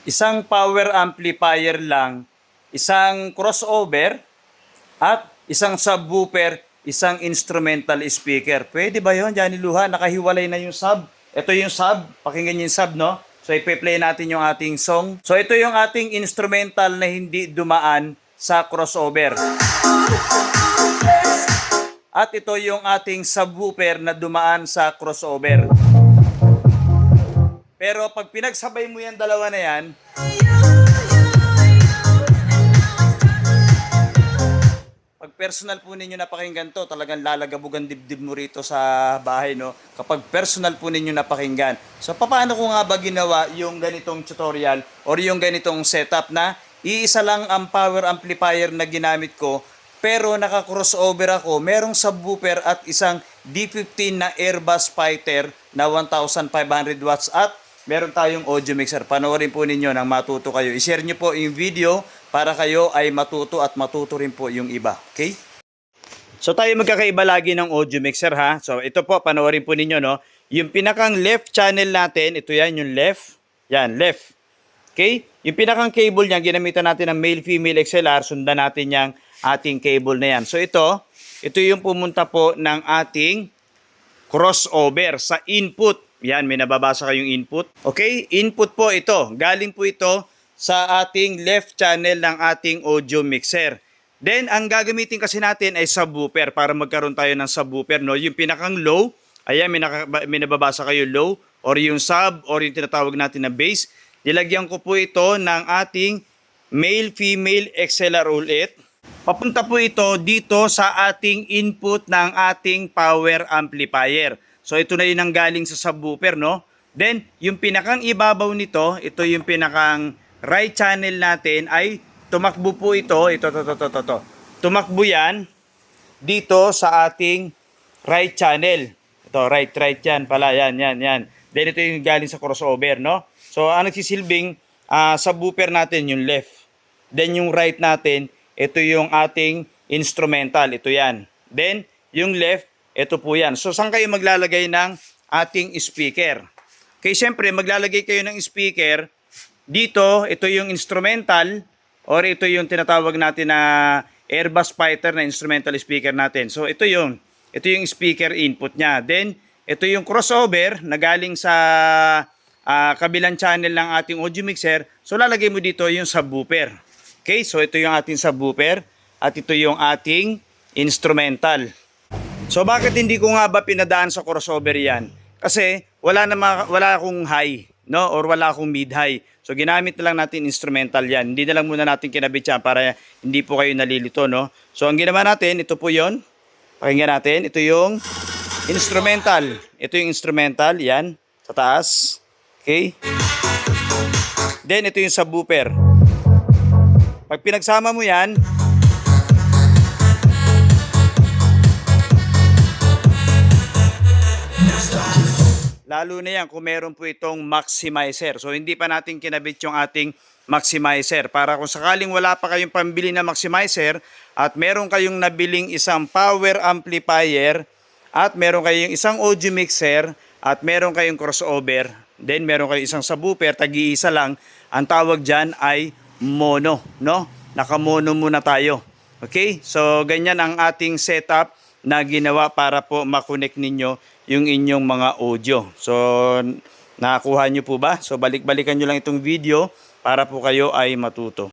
isang power amplifier lang, isang crossover, at isang subwoofer, isang instrumental speaker. Pwede ba yun, Johnny Luha? Nakahiwalay na yung sub. Ito yung sub. Pakinggan yung sub, no? So, ipi-play natin yung ating song. So, ito yung ating instrumental na hindi dumaan sa crossover. At ito yung ating subwoofer na dumaan sa crossover. Pero pag pinagsabay mo yan dalawa na yan, pag personal po ninyo napakinggan to, talagang lalagabog ang dibdib mo rito sa bahay, no? Kapag personal po ninyo napakinggan. So, paano ko nga ba ginawa yung ganitong tutorial or yung ganitong setup na iisa lang ang power amplifier na ginamit ko, pero naka-crossover ako, merong subwoofer at isang D15 na Airbus Fighter na 1,500 watts at meron tayong audio mixer. Panoorin po ninyo nang matuto kayo. I-share nyo po yung video para kayo ay matuto at matuto rin po yung iba. Okay? So tayo magkakaiba lagi ng audio mixer, ha. So ito po, panoorin po ninyo, no. Yung pinakang left channel natin, ito yan, yung left. Yan, left. Okay? Yung pinakang cable niya, ginamitan natin ng male-female XLR. Sundan natin yung ating cable na yan. So ito yung pumunta po ng ating crossover sa input. Yan, may nababasa kayong input. Okay? Input po ito. Galing po ito sa ating left channel ng ating audio mixer. Then, ang gagamitin kasi natin ay subwoofer para magkaroon tayo ng subwoofer, no? Yung pinakang low, ayan, may nababasa kayo low, or yung sub, or yung tinatawag natin na bass. Nilagyan ko po ito ng ating male-female XLR ulit. Papunta po ito dito sa ating input ng ating power amplifier. So ito na yun ang galing sa subwoofer, no? Then, yung pinakang ibabaw nito, ito yung pinakang right channel natin ay tumakbo po ito. Tumakbo yan dito sa ating right channel. Ito, right yan pala. Yan. Then ito yung galing sa crossover, no? So, ang nagsisilbing subwoofer natin yung left. Then yung right natin, ito yung ating instrumental. Ito yan. Then, yung left, ito po yan. So, saan kayo maglalagay ng ating speaker? Okay, siyempre, maglalagay kayo ng speaker. Dito, ito yung instrumental or ito yung tinatawag natin na Airbus Fighter na instrumental speaker natin. So, ito yung speaker input niya. Then, ito yung crossover na galing sa kabilang channel ng ating audio mixer. So, lalagay mo dito yung subwoofer. Okay, so ito yung ating subwoofer at ito yung ating instrumental. So bakit hindi ko nga ba pinadaan sa crossover yan? Kasi wala akong high, no? Or wala akong mid-high. So ginamit na lang natin instrumental yan. Hindi na lang muna natin kinabit yan para hindi po kayo nalilito, no? So ang ginawa natin, ito po yon. Pakinggan natin, ito yung instrumental. Ito yung instrumental, yan, sa taas. Okay? Then ito yung subwoofer. Pag pinagsama mo yan, lalo na yan kung meron po itong maximizer. So, hindi pa natin kinabit yung ating maximizer. Para kung sakaling wala pa kayong pambili na maximizer at meron kayong nabiling isang power amplifier at meron kayong isang audio mixer at meron kayong crossover, then meron kayong isang subwoofer, tag-iisa lang, ang tawag dyan ay mono, no? Naka-mono muna tayo. Okay? So, ganyan ang ating setup na ginawa para po makonect ninyo yung inyong mga audio. So, nakakuha nyo po ba? So, balik-balikan nyo lang itong video para po kayo ay matuto.